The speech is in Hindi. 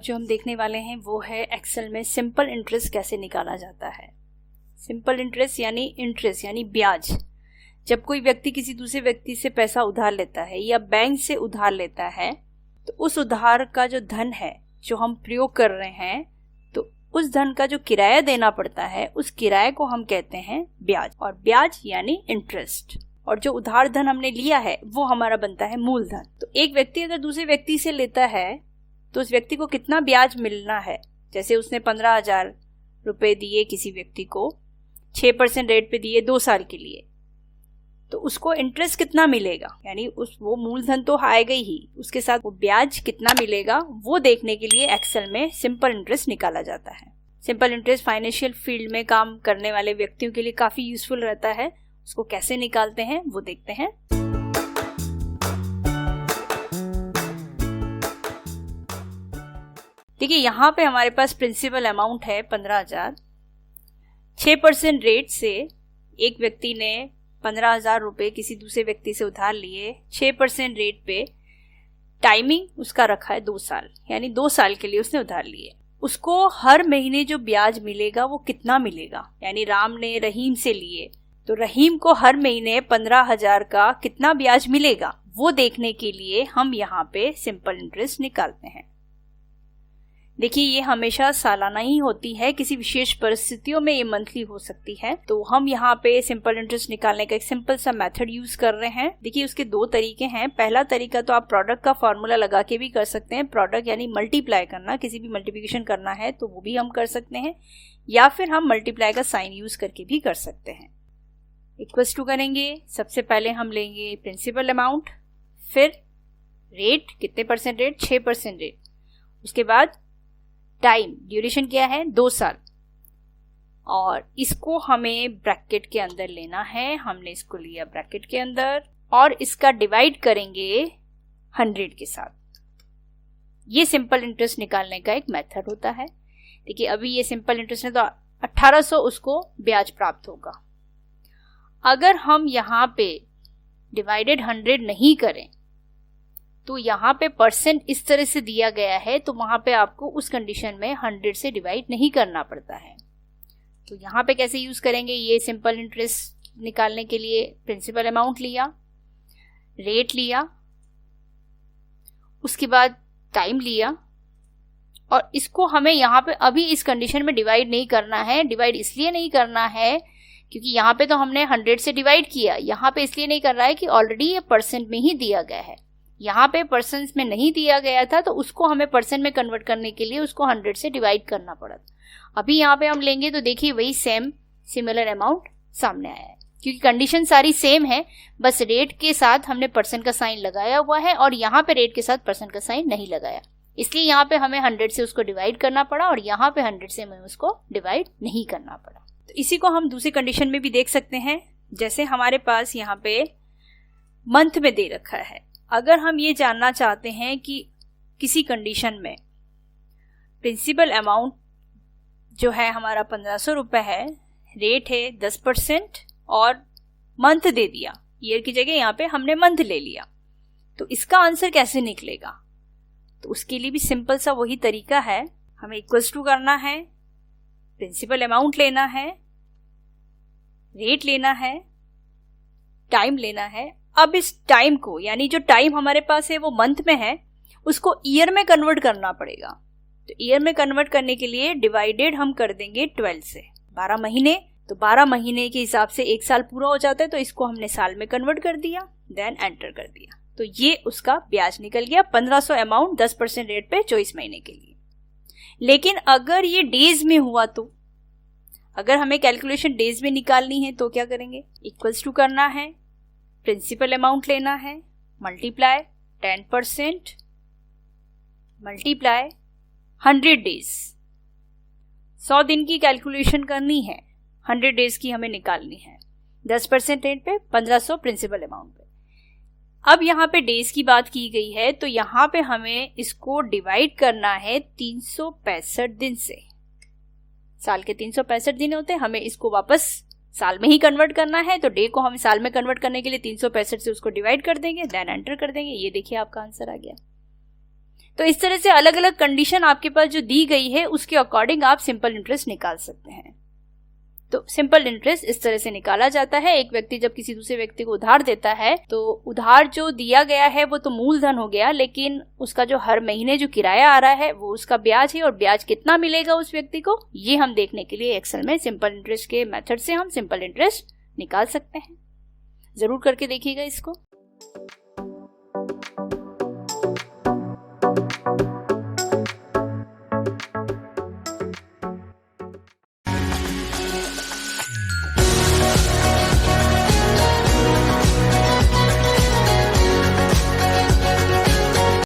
अब जो हम देखने वाले हैं वो है एक्सेल में सिंपल इंटरेस्ट कैसे निकाला जाता है। सिंपल इंटरेस्ट यानी ब्याज। जब कोई व्यक्ति किसी दूसरे व्यक्ति से पैसा उधार लेता है या बैंक से उधार लेता है तो उस उधार का जो धन है जो हम प्रयोग कर रहे हैं तो उस धन का जो किराया देना पड़ता है उस किराए को हम कहते हैं ब्याज, और ब्याज यानी इंटरेस्ट। और जो उधार धन हमने लिया है वो हमारा बनता है मूलधन। तो एक व्यक्ति अगर दूसरे व्यक्ति से लेता है तो उस व्यक्ति को कितना ब्याज मिलना है, जैसे उसने 15,000 रुपए दिए किसी व्यक्ति को, 6% रेट पे दिए 2 साल के लिए, तो उसको इंटरेस्ट कितना मिलेगा, यानी वो मूलधन तो आएगा ही, उसके साथ वो ब्याज कितना मिलेगा वो देखने के लिए एक्सेल में सिंपल इंटरेस्ट निकाला जाता है। सिंपल इंटरेस्ट फाइनेंशियल फील्ड में काम करने वाले व्यक्तियों के लिए काफी यूजफुल रहता है। उसको कैसे निकालते हैं वो देखते हैं। देखिए यहाँ पे हमारे पास प्रिंसिपल अमाउंट है 15,000। 6% रेट से एक व्यक्ति ने 15,000 रुपए किसी दूसरे व्यक्ति से उधार लिए। 6% रेट पे टाइमिंग उसका रखा है 2 साल, यानी 2 साल के लिए उसने उधार लिए। उसको हर महीने जो ब्याज मिलेगा वो कितना मिलेगा, यानी राम ने रहीम से लिए तो रहीम को हर महीने 15,000 का कितना ब्याज मिलेगा वो देखने के लिए हम यहाँ पे सिंपल इंटरेस्ट निकालते हैं। देखिए ये हमेशा सालाना ही होती है, किसी विशेष परिस्थितियों में ये मंथली हो सकती है। तो हम यहाँ पे सिंपल इंटरेस्ट निकालने का एक सिंपल सा मेथड यूज कर रहे हैं। देखिए उसके 2 तरीके हैं। पहला तरीका तो आप प्रोडक्ट का फॉर्मूला लगा के भी कर सकते हैं, प्रोडक्ट यानी मल्टीप्लाई करना, किसी भी मल्टीप्लिकेशन करना है तो वो भी हम कर सकते हैं, या फिर हम मल्टीप्लाई का साइन यूज करके भी कर सकते हैं। इक्वल्स टू करेंगे, सबसे पहले हम लेंगे प्रिंसिपल अमाउंट, फिर रेट, कितने परसेंट रेट, 6% रेट, उसके बाद टाइम, ड्यूरेशन क्या है 2 साल, और इसको हमें ब्रैकेट के अंदर लेना है। हमने इसको लिया ब्रैकेट के अंदर और इसका डिवाइड करेंगे 100 के साथ। ये सिंपल इंटरेस्ट निकालने का एक मेथड होता है। देखिए अभी ये सिंपल इंटरेस्ट है तो 1800 उसको ब्याज प्राप्त होगा। अगर हम यहाँ पे डिवाइडेड 100 नहीं करें तो यहाँ पे परसेंट इस तरह से दिया गया है तो वहां पे आपको उस कंडीशन में 100 से डिवाइड नहीं करना पड़ता है। तो यहाँ पे कैसे यूज करेंगे, ये सिंपल इंटरेस्ट निकालने के लिए प्रिंसिपल अमाउंट लिया, रेट लिया, उसके बाद टाइम लिया, और इसको हमें यहाँ पे अभी इस कंडीशन में डिवाइड नहीं करना है। डिवाइड इसलिए नहीं करना है क्योंकि यहाँ पे तो हमने 100 से डिवाइड किया, यहाँ पे इसलिए नहीं कर रहा है कि ऑलरेडी ये परसेंट में ही दिया गया है। यहाँ पे परसेंट में नहीं दिया गया था तो उसको हमें परसेंट में कन्वर्ट करने के लिए उसको 100 से डिवाइड करना पड़ा। अभी यहाँ पे हम लेंगे तो देखिए वही सिमिलर अमाउंट सामने आया है, क्योंकि कंडीशन सारी सेम है, बस रेट के साथ हमने परसेंट का साइन लगाया हुआ है और यहाँ पे रेट के साथ परसेंट का साइन नहीं लगाया, इसलिए यहाँ पे हमें 100 से उसको डिवाइड करना पड़ा और यहाँ पे 100 से हमें उसको डिवाइड नहीं करना पड़ा। तो इसी को हम दूसरी कंडीशन में भी देख सकते हैं। जैसे हमारे पास यहाँ पे मंथ में दे रखा है, अगर हम ये जानना चाहते हैं कि किसी कंडीशन में प्रिंसिपल अमाउंट जो है हमारा 1500 रुपए है, रेट है 10% और मंथ दे दिया, ईयर की जगह यहाँ पे हमने मंथ ले लिया, तो इसका आंसर कैसे निकलेगा। तो उसके लिए भी सिंपल सा वही तरीका है, हमें इक्वल्स टू करना है, प्रिंसिपल अमाउंट लेना है, रेट लेना है, टाइम लेना है। अब इस टाइम को, यानी जो टाइम हमारे पास है वो मंथ में है, उसको ईयर में कन्वर्ट करना पड़ेगा। तो ईयर में कन्वर्ट करने के लिए डिवाइडेड हम कर देंगे 12 से, 12 महीने, तो 12 महीने के हिसाब से 1 साल पूरा हो जाता है, तो इसको हमने साल में कन्वर्ट कर दिया, देन एंटर कर दिया, तो ये उसका ब्याज निकल गया 1500 अमाउंट 10% रेट पे 24 महीने के लिए। लेकिन अगर ये डेज में हुआ तो, अगर हमें कैलकुलेशन डेज में निकालनी है तो क्या करेंगे, इक्वल्स टू करना है, प्रिंसिपल अमाउंट लेना है, मल्टीप्लाई 10% मल्टीप्लाई 100 डेज, 100 दिन की कैलकुलेशन करनी है, 100 डेज की हमें निकालनी है, 10% रेट पे 1500 प्रिंसिपल अमाउंट पे। अब यहाँ पे डेज की बात की गई है तो यहाँ पे हमें इसको डिवाइड करना है 365 दिन से। साल के 365 दिन होते हैं, हमें इसको वापस साल में ही कन्वर्ट करना है, तो डे को हम साल में कन्वर्ट करने के लिए 365 से उसको डिवाइड कर देंगे, देन एंटर कर देंगे। ये देखिए आपका आंसर आ गया। तो इस तरह से अलग अलग कंडीशन आपके पास जो दी गई है उसके अकॉर्डिंग आप सिंपल इंटरेस्ट निकाल सकते हैं। तो सिंपल इंटरेस्ट इस तरह से निकाला जाता है। एक व्यक्ति जब किसी दूसरे व्यक्ति को उधार देता है तो उधार जो दिया गया है वो तो मूलधन हो गया, लेकिन उसका जो हर महीने जो किराया आ रहा है वो उसका ब्याज है, और ब्याज कितना मिलेगा उस व्यक्ति को, ये हम देखने के लिए एक्सेल में सिंपल इंटरेस्ट के मेथड से हम सिंपल इंटरेस्ट निकाल सकते हैं। जरूर करके देखिएगा इसको।